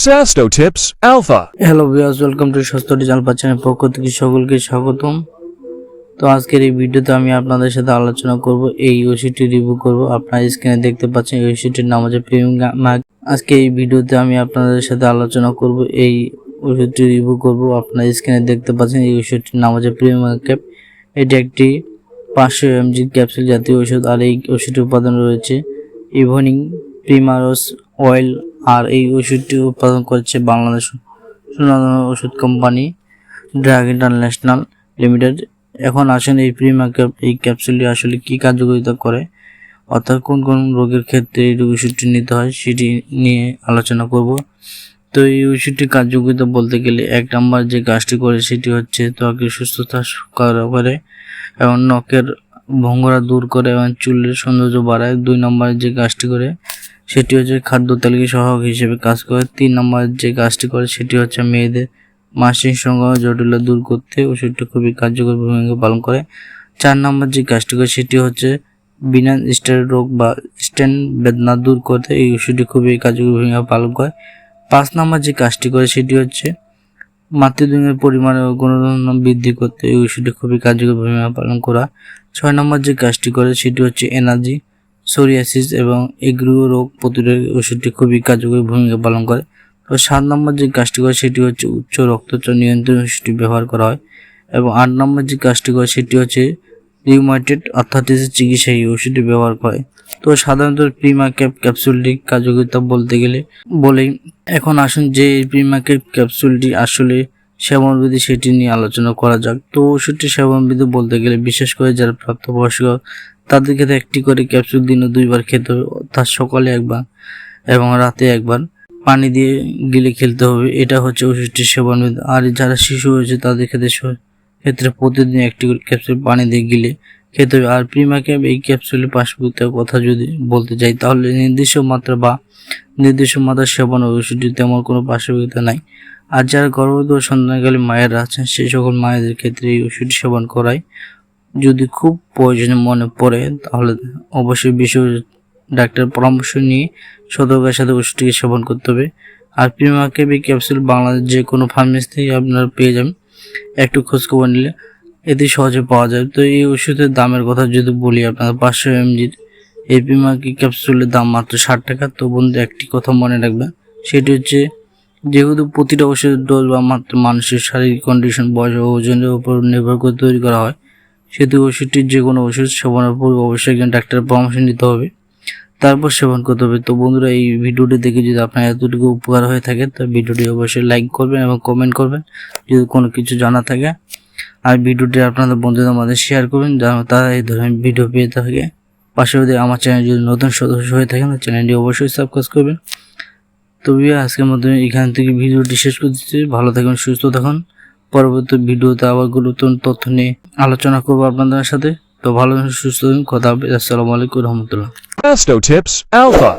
Sasto Tips Alpha. Hello viewers, welcome to স্বাস্থ্য জানবার channel পক্ষ থেকে সকলকে স্বাগতম। তো আজকের এই ভিডিওতে আমি আপনাদের সাথে আলোচনা করব এই ওষুধটি রিভিউ করব। আপনারা স্ক্রিনে দেখতে পাচ্ছেন এই ওষুধটির নাম হচ্ছে প্রিমিয়াম ম্যাগ। আজকে এই ভিডিওতে আমি আপনাদের সাথে আলোচনা করব এই ওষুধটি রিভিউ করব। আপনারা স্ক্রিনে দেখতে পাচ্ছেন এই ওষুধটির নাম হচ্ছে প্রিমিয়াম ক্যাপ। এটি একটি 500 mg ক্যাপসুল জাতীয় ওষুধ, আর এই ওষুধটির উপাদান রয়েছে ইভনিং প্রিমারোস অয়েল। আর এই ওষুধটি উৎপাদন করছে বাংলাদেশ সুনামধন্য ওষুধ কোম্পানি ড্রাগ ইন্টারন্যাশনাল লিমিটেড। এখন আসেন এই প্রিমিয়াম ক্যাপ এই ক্যাপসুলটি আসলে কি কার্যকারিতা করে, অর্থাৎ কোন কোন রোগের ক্ষেত্রে এই ওষুধটি নিতে হয় সেটি নিয়ে আলোচনা করব। তো এই ওষুধটির কার্যকারিতা বলতে গেলে 1 নম্বর যে কাজটি করে সেটি হচ্ছে ত্বকের সুস্থতা করে এবং নখের ভঙ্গরা দূর করে এবং চুলের সৌন্দর্য বাড়ায়। 2 নম্বর যে কাজটি করে সেটি হচ্ছে খাদ্য তালিকা সহায়ক হিসেবে কাজ করে। 3 নম্বর যে কাজটি করে সেটি হচ্ছে মেয়েদের মাসিক সংক্রমণ জটিলতা দূর করতে ওষুধটি খুবই কার্যকর ভূমিকা পালন করে। 4 নম্বর যে কাজটি করে সেটি হচ্ছে বিনা স্টেরয়েড রোগ বা স্টেন বেদনা দূর করতে এই ওষুধটি খুবই কার্যকর ভূমিকা পালন করে। 5 নম্বর যে কাজটি করে সেটি হচ্ছে মাতৃদুগ্ধের পরিমাণ ও গুণগত বৃদ্ধি করতে এই ওষুধটি খুবই কার্যকর ভূমিকা পালন করা। 6 নম্বর যে কাজটি করে সেটি হচ্ছে এনার্জি সোরিয়াসিস এবং এগ্রো রোগ প্রতিরোধ ওষুধটি খুবই কার্যকরী ভূমিকা পালন করে। তো 7 নম্বর যে কাজটি করে সেটি হচ্ছে উচ্চ রক্তচাপ নিয়ন্ত্রণ ওষুধটি ব্যবহার করা হয়। এবং 8 নম্বর যে কাজটি করে সেটি হচ্ছে রিউমাটয়েড আর্থ্রাইটিসের চিকিৎসায় এই ওষুধটি ব্যবহার করে। তো সাধারণত প্রিমিয়াম ক্যাপ ক্যাপসুলটি কার্যকারিতা বলতে গেলে বলেই এখন আসুন যে এই প্রিমিয়াম ক্যাপ ক্যাপসুলটি আসলে সেবনবিধি সেটি নিয়ে আলোচনা করা যাক। তো ওষুধটি সেবনবিধি বলতে গেলে বিশেষ করে যারা প্রাপ্তবয়স্ক তাদের ক্ষেত্রে একটি করে ক্যাপসুল দিনে 2 বার খেতে হবে, অর্থাৎ সকালে একবার এবং রাতে একবার পানি দিয়ে গিলে খেলতে হবে। এটা হচ্ছে ওষুধটির সেবনবিধি। আর যারা শিশু হয়েছে তাদের ক্ষেত্রে প্রতিদিন একটি করে ক্যাপসুল পানি দিয়ে গিলে খেতে হবে। আর প্রিমিয়াম ক্যাপ এই ক্যাপসুলের পার্শ্বপ্রতিক্রিয়ার কথা যদি বলতে চাই তাহলে নির্দিষ্ট মাত্রা সেবন ওষুধটি তেমন কোনো পার্শ্বপ্রতিক্রিয়া নাই। আর যারা গর্ভবতী ও সন্তানকালী মায়েরা আছেন সেই সকল মায়েদের ক্ষেত্রে এই ওষুধটি সেবন করায় যদি খুব প্রয়োজন মনে পড়ে তাহলে অবশ্যই বিশেষ ডাক্তারের পরামর্শ নিয়ে সতর্কতার সাথে ওষুধটিকে সেবন করতে হবে। আর প্রিমিয়াম ক্যাপ এই ক্যাপসুল বাংলাদেশ যে কোনো ফার্মেসি থেকে আপনারা পেয়ে যাবেন, একটু খোঁজখবর নিলে এটি সহজে পাওয়া যায়। তো এই ওষুধের দামের কথা যদি বলি, আপনারা 500 mg এই প্রিমিয়াম ক্যাপসুলের দাম মাত্র 60 টাকা। তো বন্ধু একটি কথা মনে রাখবেন, সেটি হচ্ছে যেহেতু প্রতিটা ওষুধের ডোজ বা মাত্র মানুষের শারীরিক কন্ডিশন, বয়স ও ওজনের উপর নির্ভর করে তৈরি করা হয়, সেহেতু ওষুধটির যে কোনো ওষুধ সেবনের পূর্বে অবশ্যই একজন ডাক্তারের পরামর্শ নিতে হবে, তারপর সেবন করতে হবে। তো বন্ধুরা এই ভিডিওটি দেখে যদি আপনার এতটুকু উপকার হয়ে থাকে তো ভিডিওটি অবশ্যই লাইক করবেন এবং কমেন্ট করবেন যদি কোনো কিছু জানা থাকে। আর ভিডিওটি আপনাদের বন্ধুদের মাঝে শেয়ার করবেন যেন তারা এই ধরনের ভিডিও পেয়ে থাকে। পাশাপাশি আমার চ্যানেল যদি নতুন সদস্য হয়ে থাকেন চ্যানেলটি অবশ্যই সাবস্ক্রাইব করবেন। তো আজকের মধ্যে এখান থেকে ভিডিওটি শেষ করতেছি। ভালো থাকুন, সুস্থ থাকুন। পরবর্তী ভিডিওতে আবার গুরুত্বপূর্ণ তথ্য নিয়ে আলোচনা করবো আপনাদের সাথে। তো ভালো সুস্থ থাকুন, কথা হবে। আসসালামু আলাইকুম রহমতুল্লাহ। Sasto Tips Alpha.